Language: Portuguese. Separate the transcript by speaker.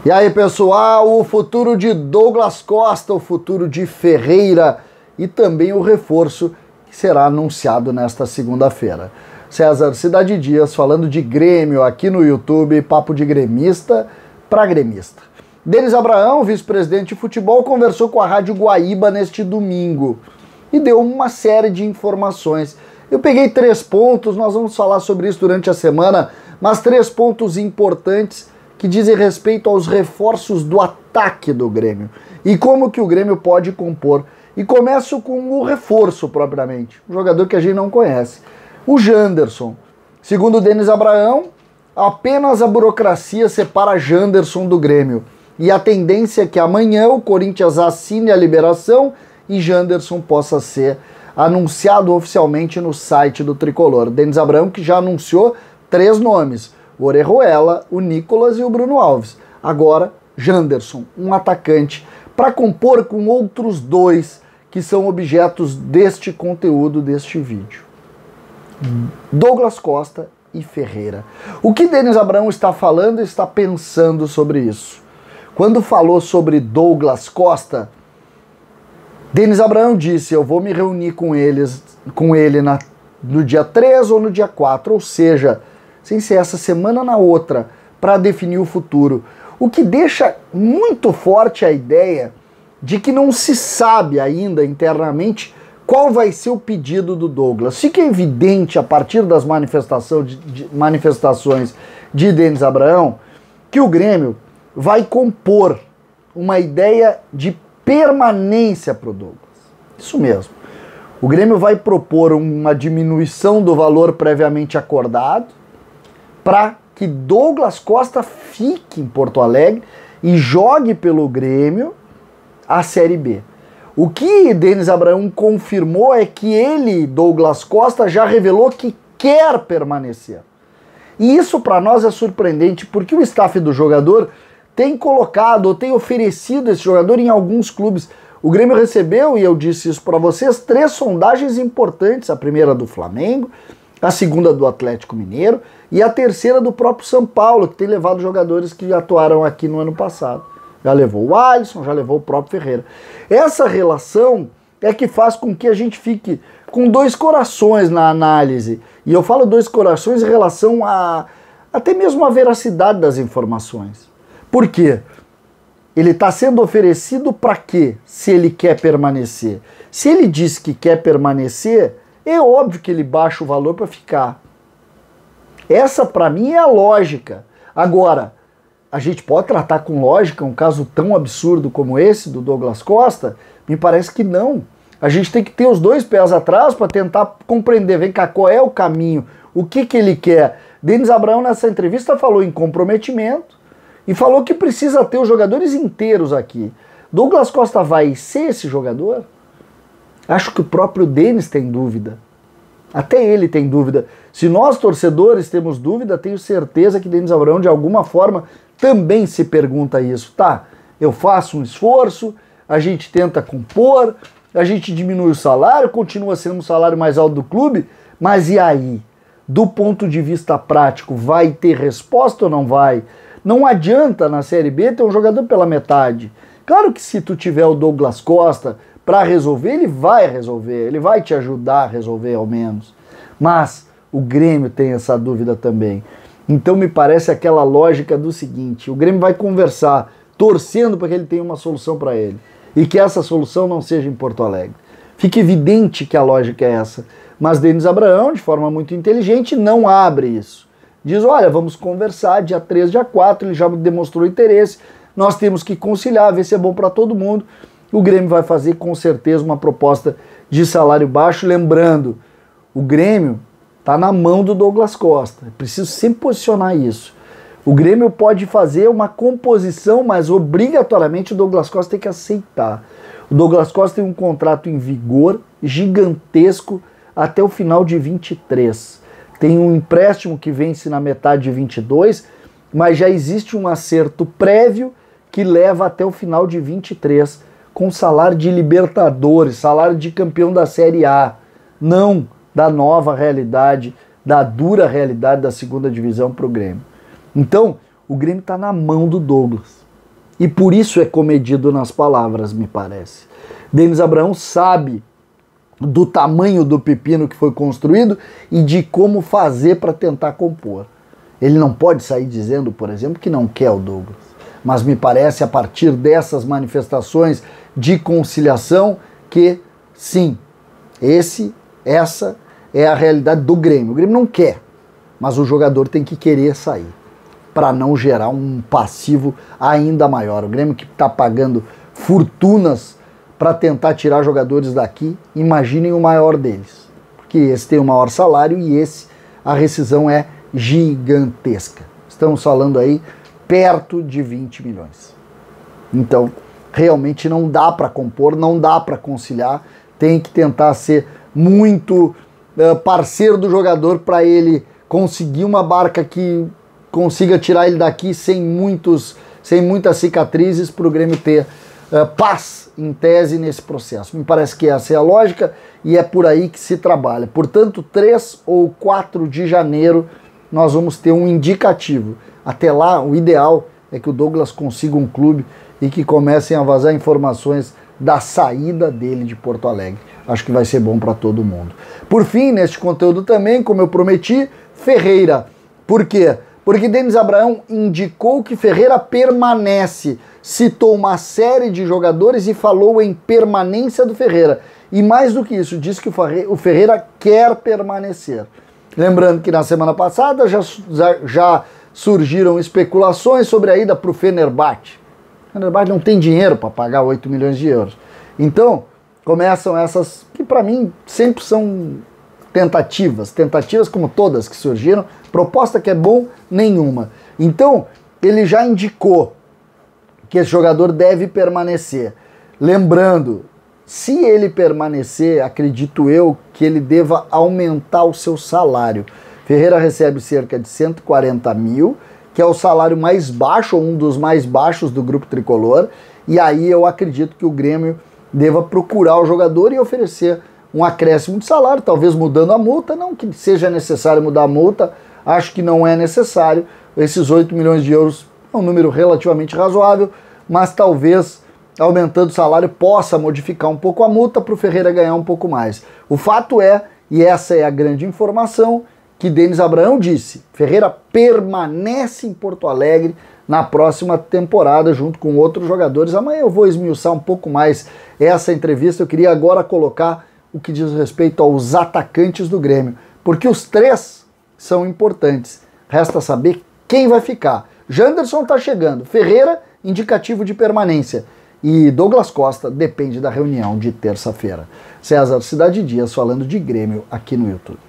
Speaker 1: E aí, pessoal, o futuro de Douglas Costa, o futuro de Ferreira e também o reforço que será anunciado nesta segunda-feira. César Cidade Dias falando de Grêmio aqui no YouTube, papo de gremista para gremista. Denis Abraão, vice-presidente de futebol, conversou com a Rádio Guaíba neste domingo e deu uma série de informações. Eu peguei 3 pontos, nós vamos falar sobre isso durante a semana, mas 3 pontos importantes que dizem respeito aos reforços do ataque do Grêmio e como que o Grêmio pode compor. E começo com o reforço propriamente, um jogador que a gente não conhece, o Janderson. Segundo o Denis Abraão, apenas a burocracia separa Janderson do Grêmio e a tendência é que amanhã o Corinthians assine a liberação e Janderson possa ser anunciado oficialmente no site do Tricolor. Denis Abraão que já anunciou 3 nomes, o Orejuela, o Nicolas e o Bruno Alves. Agora, Janderson, um atacante, para compor com outros 2 que são objetos deste conteúdo, deste vídeo. Douglas Costa e Ferreira. O que Denis Abraão está falando e está pensando sobre isso? Quando falou sobre Douglas Costa, Denis Abraão disse, eu vou me reunir com ele no dia 3 ou no dia 4, ou seja, sem ser essa semana na outra, para definir o futuro. O que deixa muito forte a ideia de que não se sabe ainda internamente qual vai ser o pedido do Douglas. Fica evidente a partir das manifestações de Denis Abraão que o Grêmio vai compor uma ideia de permanência para o Douglas. Isso mesmo. O Grêmio vai propor uma diminuição do valor previamente acordado para que Douglas Costa fique em Porto Alegre e jogue pelo Grêmio a Série B. O que Denis Abraão confirmou é que ele, Douglas Costa, já revelou que quer permanecer. E isso para nós é surpreendente, porque o staff do jogador tem colocado ou tem oferecido esse jogador em alguns clubes. O Grêmio recebeu, e eu disse isso para vocês, 3 sondagens importantes. A primeira do Flamengo, a segunda do Atlético Mineiro e a terceira do próprio São Paulo, que tem levado jogadores que atuaram aqui no ano passado. Já levou o Alisson, já levou o próprio Ferreira. Essa relação é que faz com que a gente fique com 2 corações na análise. E eu falo 2 corações em relação a até mesmo a veracidade das informações. Por quê? Ele está sendo oferecido para quê? Se ele quer permanecer. Se ele diz que quer permanecer, é óbvio que ele baixa o valor para ficar. Essa, para mim, é a lógica. Agora, a gente pode tratar com lógica um caso tão absurdo como esse do Douglas Costa? Me parece que não. A gente tem que ter os 2 pés atrás para tentar compreender, vem cá, qual é o caminho, o que ele quer. Denis Abraão, nessa entrevista, falou em comprometimento e falou que precisa ter os jogadores inteiros aqui. Douglas Costa vai ser esse jogador? Acho que o próprio Denis tem dúvida. Até ele tem dúvida. Se nós, torcedores, temos dúvida, tenho certeza que Denis Abraão, de alguma forma, também se pergunta isso. Tá, eu faço um esforço, a gente tenta compor, a gente diminui o salário, continua sendo o salário mais alto do clube, mas e aí? Do ponto de vista prático, vai ter resposta ou não vai? Não adianta na Série B ter um jogador pela metade. Claro que se tu tiver o Douglas Costa para resolver, ele vai te ajudar a resolver ao menos. Mas o Grêmio tem essa dúvida também. Então me parece aquela lógica do seguinte, o Grêmio vai conversar, torcendo para que ele tenha uma solução para ele. E que essa solução não seja em Porto Alegre. Fica evidente que a lógica é essa. Mas Denis Abraão, de forma muito inteligente, não abre isso. Diz, olha, vamos conversar dia 3, dia 4, ele já demonstrou interesse, nós temos que conciliar, ver se é bom para todo mundo. O Grêmio vai fazer com certeza uma proposta de salário baixo, lembrando, o Grêmio está na mão do Douglas Costa, preciso sempre posicionar isso. O Grêmio pode fazer uma composição, mas obrigatoriamente o Douglas Costa tem que aceitar. O Douglas Costa tem um contrato em vigor gigantesco até o final de 23. Tem um empréstimo que vence na metade de 22, mas já existe um acerto prévio que leva até o final de 23, com salário de Libertadores, salário de campeão da Série A, não da nova realidade, da dura realidade da segunda divisão para o Grêmio. Então, o Grêmio está na mão do Douglas. E por isso é comedido nas palavras, me parece. Denis Abraão sabe do tamanho do pepino que foi construído e de como fazer para tentar compor. Ele não pode sair dizendo, por exemplo, que não quer o Douglas. Mas me parece, a partir dessas manifestações de conciliação, que sim, essa é a realidade do Grêmio. O Grêmio não quer, mas o jogador tem que querer sair, para não gerar um passivo ainda maior. O Grêmio que está pagando fortunas para tentar tirar jogadores daqui, imaginem o maior deles. Porque esse tem o maior salário e a rescisão é gigantesca. Estamos falando aí perto de 20 milhões. Então, realmente não dá para compor, não dá para conciliar, tem que tentar ser muito parceiro do jogador para ele conseguir uma barca que consiga tirar ele daqui sem muitas cicatrizes, para o Grêmio ter paz em tese nesse processo. Me parece que essa é a lógica e é por aí que se trabalha. Portanto, 3 ou 4 de janeiro nós vamos ter um indicativo. Até lá, o ideal é que o Douglas consiga um clube e que comecem a vazar informações da saída dele de Porto Alegre. Acho que vai ser bom para todo mundo. Por fim, neste conteúdo também, como eu prometi, Ferreira. Por quê? Porque Denis Abraão indicou que Ferreira permanece, citou uma série de jogadores e falou em permanência do Ferreira. E mais do que isso, disse que o Ferreira quer permanecer. Lembrando que na semana passada já surgiram especulações sobre a ida para o Fenerbahçe. O Fenerbahçe não tem dinheiro para pagar 8 milhões de euros. Então, começam essas que para mim sempre são tentativas como todas que surgiram, proposta que é bom, nenhuma. Então, ele já indicou que esse jogador deve permanecer. Lembrando, se ele permanecer, acredito eu que ele deva aumentar o seu salário. Ferreira recebe cerca de 140 mil, que é o salário mais baixo, ou um dos mais baixos do grupo tricolor, e aí eu acredito que o Grêmio deva procurar o jogador e oferecer um acréscimo de salário, talvez mudando a multa, não que seja necessário mudar a multa, acho que não é necessário, esses 8 milhões de euros é um número relativamente razoável, mas talvez aumentando o salário possa modificar um pouco a multa para o Ferreira ganhar um pouco mais. O fato é, e essa é a grande informação, que Denis Abraão disse, Ferreira permanece em Porto Alegre na próxima temporada junto com outros jogadores. Amanhã eu vou esmiuçar um pouco mais essa entrevista. Eu queria agora colocar o que diz respeito aos atacantes do Grêmio, porque os 3 são importantes. Resta saber quem vai ficar. Janderson está chegando, Ferreira, indicativo de permanência, e Douglas Costa depende da reunião de terça-feira. César Cidade Dias falando de Grêmio aqui no YouTube.